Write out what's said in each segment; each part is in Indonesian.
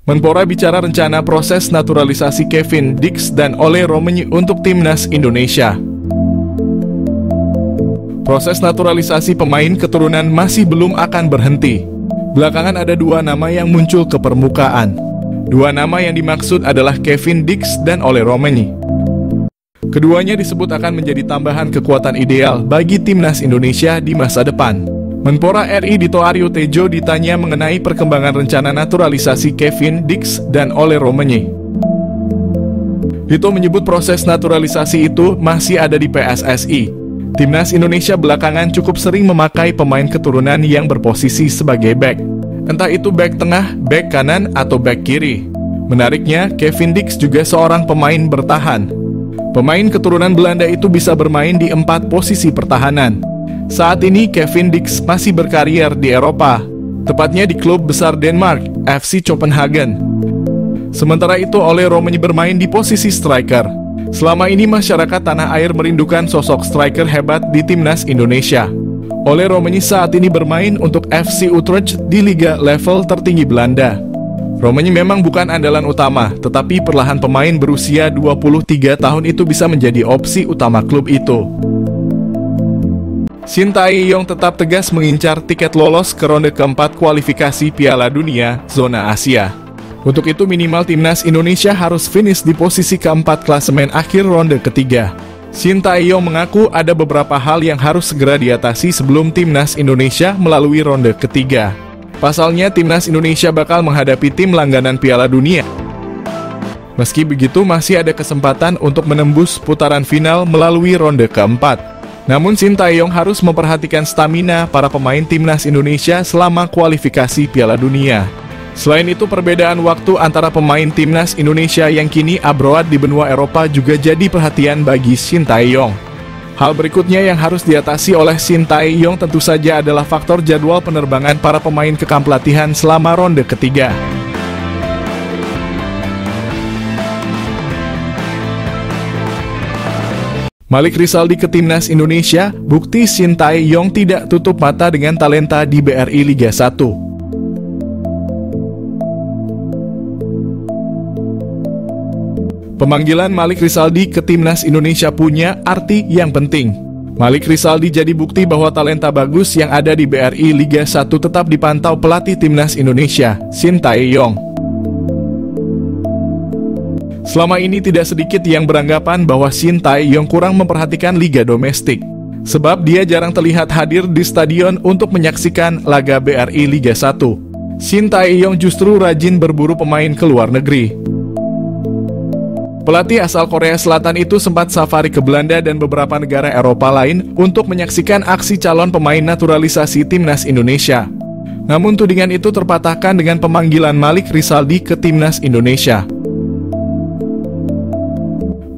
Menpora bicara rencana proses naturalisasi Kevin Dix dan Ole Romenyi untuk timnas Indonesia. Proses naturalisasi pemain keturunan masih belum akan berhenti. Belakangan ada dua nama yang muncul ke permukaan. Dua nama yang dimaksud adalah Kevin Dix dan Ole Romenyi. Keduanya disebut akan menjadi tambahan kekuatan ideal bagi timnas Indonesia di masa depan. Menpora RI Dito Aryo Tejo ditanya mengenai perkembangan rencana naturalisasi Kevin Dix dan Ole Romenyi. Dito menyebut proses naturalisasi itu masih ada di PSSI. Timnas Indonesia belakangan cukup sering memakai pemain keturunan yang berposisi sebagai bek. Entah itu bek tengah, bek kanan, atau bek kiri. Menariknya, Kevin Dix juga seorang pemain bertahan. Pemain keturunan Belanda itu bisa bermain di 4 posisi pertahanan. Saat ini Kevin Dix masih berkarier di Eropa, tepatnya di klub besar Denmark, FC Copenhagen. Sementara itu Ole Romenyi bermain di posisi striker. Selama ini masyarakat tanah air merindukan sosok striker hebat di timnas Indonesia. Ole Romenyi saat ini bermain untuk FC Utrecht di liga level tertinggi Belanda. Romenyi memang bukan andalan utama, tetapi perlahan pemain berusia 23 tahun itu bisa menjadi opsi utama klub itu. Shin Tae-yong tetap tegas mengincar tiket lolos ke ronde keempat kualifikasi Piala Dunia zona Asia. Untuk itu minimal timnas Indonesia harus finish di posisi keempat klasemen akhir ronde ketiga. Shin Tae-yong mengaku ada beberapa hal yang harus segera diatasi sebelum timnas Indonesia melalui ronde ketiga. Pasalnya timnas Indonesia bakal menghadapi tim langganan Piala Dunia. Meski begitu masih ada kesempatan untuk menembus putaran final melalui ronde keempat. Namun Shin Tae-yong harus memperhatikan stamina para pemain timnas Indonesia selama kualifikasi Piala Dunia. Selain itu perbedaan waktu antara pemain timnas Indonesia yang kini abroad di benua Eropa juga jadi perhatian bagi Shin Tae-yong. Hal berikutnya yang harus diatasi oleh Shin Tae-yong tentu saja adalah faktor jadwal penerbangan para pemain ke kamp latihan selama ronde ketiga. Malik Rizaldi ke timnas Indonesia, bukti Shin Tae-yong tidak tutup mata dengan talenta di BRI Liga 1. Pemanggilan Malik Rizaldi ke timnas Indonesia punya arti yang penting. Malik Rizaldi jadi bukti bahwa talenta bagus yang ada di BRI Liga 1 tetap dipantau pelatih timnas Indonesia, Shin Tae-yong. Selama ini tidak sedikit yang beranggapan bahwa Shin Tae-yong kurang memperhatikan liga domestik. Sebab dia jarang terlihat hadir di stadion untuk menyaksikan laga BRI Liga 1. Shin Tae-yong justru rajin berburu pemain ke luar negeri. Pelatih asal Korea Selatan itu sempat safari ke Belanda dan beberapa negara Eropa lain untuk menyaksikan aksi calon pemain naturalisasi timnas Indonesia. Namun tudingan itu terpatahkan dengan pemanggilan Malik Rizaldi ke timnas Indonesia.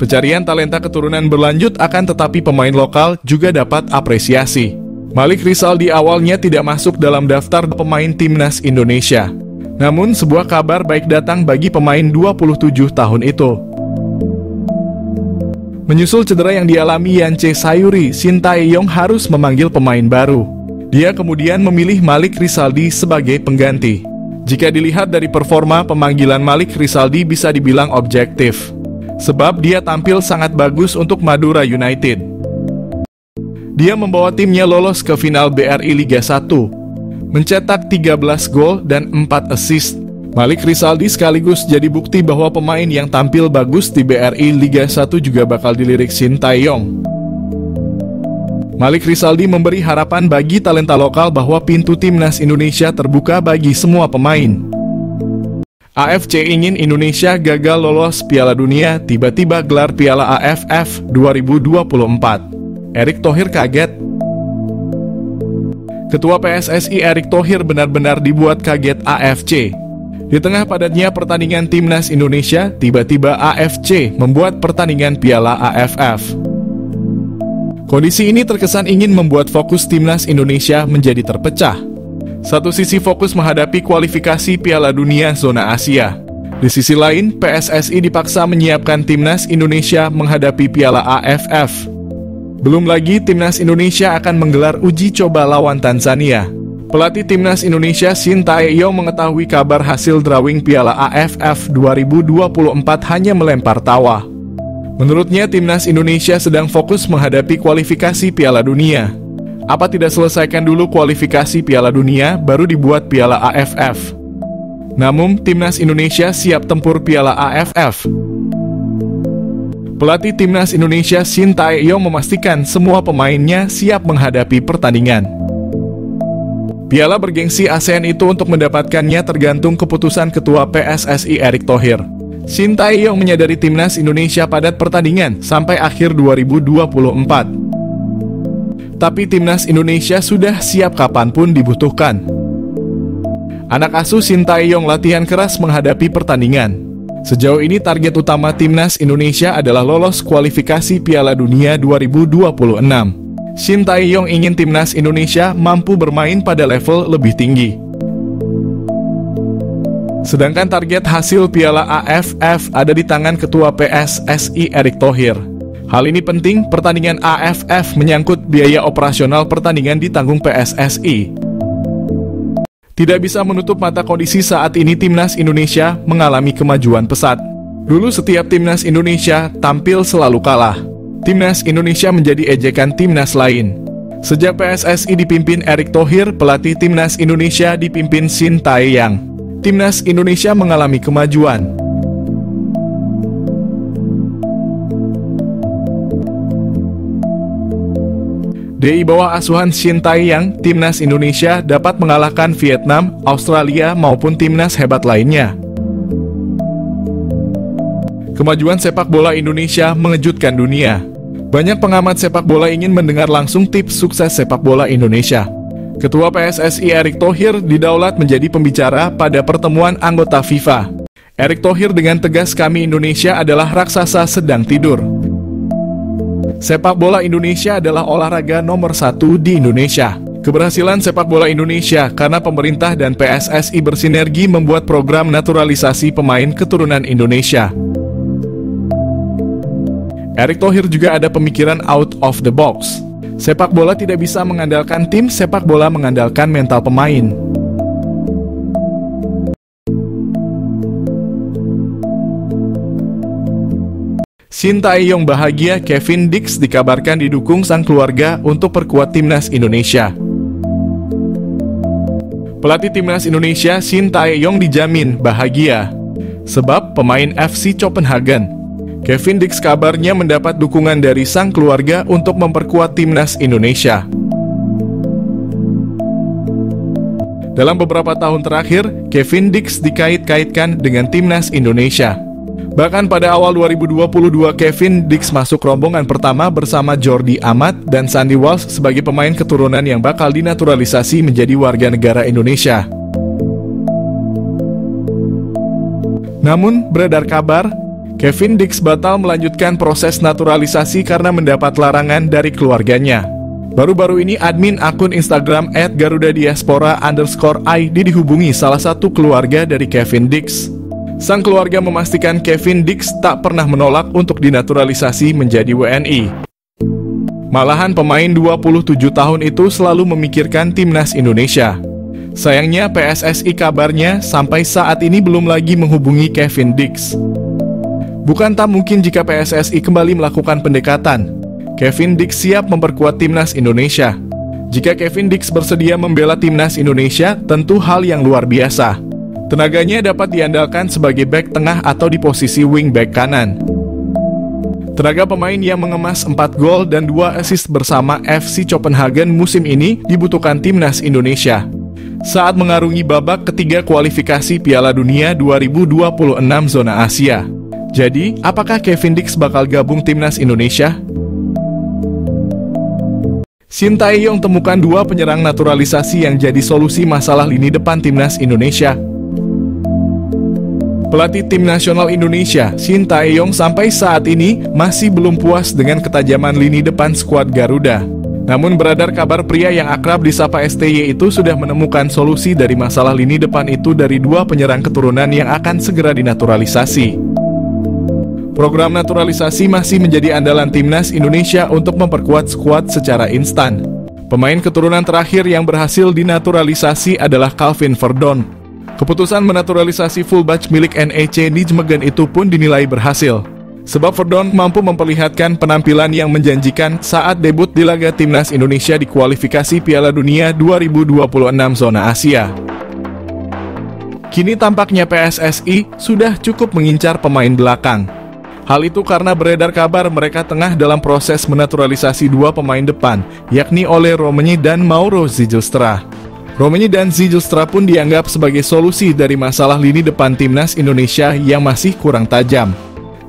Pencarian talenta keturunan berlanjut akan tetapi pemain lokal juga dapat apresiasi. Malik Rizaldi awalnya tidak masuk dalam daftar pemain timnas Indonesia. Namun sebuah kabar baik datang bagi pemain 27 tahun itu. Menyusul cedera yang dialami Yance Sayuri, Shin Tae-yong harus memanggil pemain baru. Dia kemudian memilih Malik Rizaldi sebagai pengganti. Jika dilihat dari performa, pemanggilan Malik Rizaldi bisa dibilang objektif. Sebab dia tampil sangat bagus untuk Madura United. Dia membawa timnya lolos ke final BRI Liga 1, mencetak 13 gol dan 4 assist. Malik Rizaldi sekaligus jadi bukti bahwa pemain yang tampil bagus di BRI Liga 1 juga bakal dilirik Shin Tae-yong. Malik Rizaldi memberi harapan bagi talenta lokal bahwa pintu timnas Indonesia terbuka bagi semua pemain. AFC ingin Indonesia gagal lolos Piala Dunia, tiba-tiba gelar Piala AFF 2024. Erick Thohir kaget. Ketua PSSI Erick Thohir benar-benar dibuat kaget AFC. Di tengah padatnya pertandingan timnas Indonesia, tiba-tiba AFC membuat pertandingan Piala AFF. Kondisi ini terkesan ingin membuat fokus timnas Indonesia menjadi terpecah. Satu sisi fokus menghadapi kualifikasi Piala Dunia zona Asia. Di sisi lain, PSSI dipaksa menyiapkan timnas Indonesia menghadapi Piala AFF. Belum lagi timnas Indonesia akan menggelar uji coba lawan Tanzania. Pelatih Timnas Indonesia Shin Tae-yong mengetahui kabar hasil drawing Piala AFF 2024 hanya melempar tawa. Menurutnya, Timnas Indonesia sedang fokus menghadapi kualifikasi Piala Dunia. Apa tidak selesaikan dulu kualifikasi Piala Dunia, baru dibuat Piala AFF? Namun, Timnas Indonesia siap tempur Piala AFF. Pelatih Timnas Indonesia Shin Tae-yong memastikan semua pemainnya siap menghadapi pertandingan. Piala bergengsi ASEAN itu untuk mendapatkannya tergantung keputusan Ketua PSSI Erick Thohir. Shin Tae-yong menyadari Timnas Indonesia padat pertandingan sampai akhir 2024. Tapi Timnas Indonesia sudah siap kapanpun dibutuhkan. Anak asuh Shin Tae-yong latihan keras menghadapi pertandingan. Sejauh ini target utama Timnas Indonesia adalah lolos kualifikasi Piala Dunia 2026. Shin Tae-yong ingin Timnas Indonesia mampu bermain pada level lebih tinggi. Sedangkan target hasil Piala AFF ada di tangan Ketua PSSI Erick Thohir. Hal ini penting, pertandingan AFF menyangkut biaya operasional pertandingan ditanggung PSSI. Tidak bisa menutup mata kondisi saat ini Timnas Indonesia mengalami kemajuan pesat. Dulu setiap Timnas Indonesia tampil selalu kalah. Timnas Indonesia menjadi ejekan timnas lain. Sejak PSSI dipimpin Erick Thohir, pelatih Timnas Indonesia dipimpin Shin Tae-yong. Timnas Indonesia mengalami kemajuan. Di bawah asuhan Shin Tae-yong, Timnas Indonesia dapat mengalahkan Vietnam, Australia maupun timnas hebat lainnya. Kemajuan sepak bola Indonesia mengejutkan dunia. Banyak pengamat sepak bola ingin mendengar langsung tips sukses sepak bola Indonesia. Ketua PSSI Erick Thohir didaulat menjadi pembicara pada pertemuan anggota FIFA. Erick Thohir dengan tegas, kami Indonesia adalah raksasa sedang tidur. Sepak bola Indonesia adalah olahraga nomor 1 di Indonesia. Keberhasilan sepak bola Indonesia karena pemerintah dan PSSI bersinergi membuat program naturalisasi pemain keturunan Indonesia. Erick Thohir juga ada pemikiran out of the box. Sepak bola tidak bisa mengandalkan tim, sepak bola mengandalkan mental pemain. Shin Tae-yong bahagia, Kevin Dix dikabarkan didukung sang keluarga untuk perkuat Timnas Indonesia. Pelatih Timnas Indonesia Shin Tae-yong dijamin bahagia, sebab pemain FC Copenhagen Kevin Dix kabarnya mendapat dukungan dari sang keluarga untuk memperkuat Timnas Indonesia. Dalam beberapa tahun terakhir, Kevin Dix dikait-kaitkan dengan Timnas Indonesia. Bahkan pada awal 2022, Kevin Dix masuk rombongan pertama bersama Jordi Amat dan Sandy Walsh sebagai pemain keturunan yang bakal dinaturalisasi menjadi warga negara Indonesia. Namun, beredar kabar, Kevin Dix batal melanjutkan proses naturalisasi karena mendapat larangan dari keluarganya. Baru-baru ini admin akun Instagram @garudadiaspora_id dihubungi salah satu keluarga dari Kevin Dix. Sang keluarga memastikan Kevin Dix tak pernah menolak untuk dinaturalisasi menjadi WNI. Malahan pemain 27 tahun itu selalu memikirkan Timnas Indonesia. Sayangnya PSSI kabarnya sampai saat ini belum lagi menghubungi Kevin Dix. Bukan tak mungkin jika PSSI kembali melakukan pendekatan. Kevin Dix siap memperkuat Timnas Indonesia. Jika Kevin Dix bersedia membela Timnas Indonesia, tentu hal yang luar biasa. Tenaganya dapat diandalkan sebagai bek tengah atau di posisi wing back kanan. Tenaga pemain yang mengemas 4 gol dan 2 assist bersama FC Copenhagen musim ini dibutuhkan Timnas Indonesia saat mengarungi babak ketiga kualifikasi Piala Dunia 2026 zona Asia. Jadi, apakah Kevin Dix bakal gabung Timnas Indonesia? Shin Tae-yong temukan 2 penyerang naturalisasi yang jadi solusi masalah lini depan Timnas Indonesia. Pelatih Tim Nasional Indonesia, Shin Tae-yong sampai saat ini masih belum puas dengan ketajaman lini depan skuad Garuda. Namun beredar kabar pria yang akrab disapa STY itu sudah menemukan solusi dari masalah lini depan itu dari 2 penyerang keturunan yang akan segera dinaturalisasi. Program naturalisasi masih menjadi andalan Timnas Indonesia untuk memperkuat skuad secara instan. Pemain keturunan terakhir yang berhasil dinaturalisasi adalah Calvin Verdon. Keputusan menaturalisasi fullback milik NEC Nijmegen itu pun dinilai berhasil, sebab Verdon mampu memperlihatkan penampilan yang menjanjikan saat debut di laga Timnas Indonesia di kualifikasi Piala Dunia 2026 zona Asia. Kini tampaknya PSSI sudah cukup mengincar pemain belakang. Hal itu karena beredar kabar mereka tengah dalam proses menaturalisasi dua pemain depan, yakni Ole Romeni dan Mauro Zijlstra. Romeni dan Zijlstra pun dianggap sebagai solusi dari masalah lini depan Timnas Indonesia yang masih kurang tajam.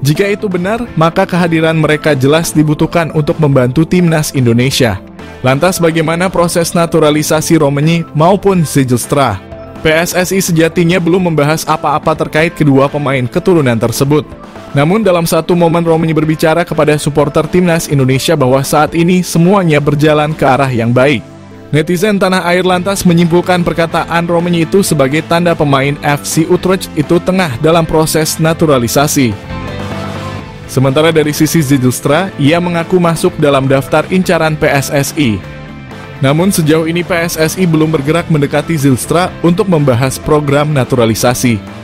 Jika itu benar, maka kehadiran mereka jelas dibutuhkan untuk membantu Timnas Indonesia. Lantas bagaimana proses naturalisasi Romeni maupun Zijlstra? PSSI sejatinya belum membahas apa-apa terkait kedua pemain keturunan tersebut. Namun dalam satu momen Romeni berbicara kepada supporter Timnas Indonesia bahwa saat ini semuanya berjalan ke arah yang baik. Netizen tanah air lantas menyimpulkan perkataan Romeni itu sebagai tanda pemain FC Utrecht itu tengah dalam proses naturalisasi. Sementara dari sisi Zijlstra, ia mengaku masuk dalam daftar incaran PSSI. Namun sejauh ini PSSI belum bergerak mendekati Zijlstra untuk membahas program naturalisasi.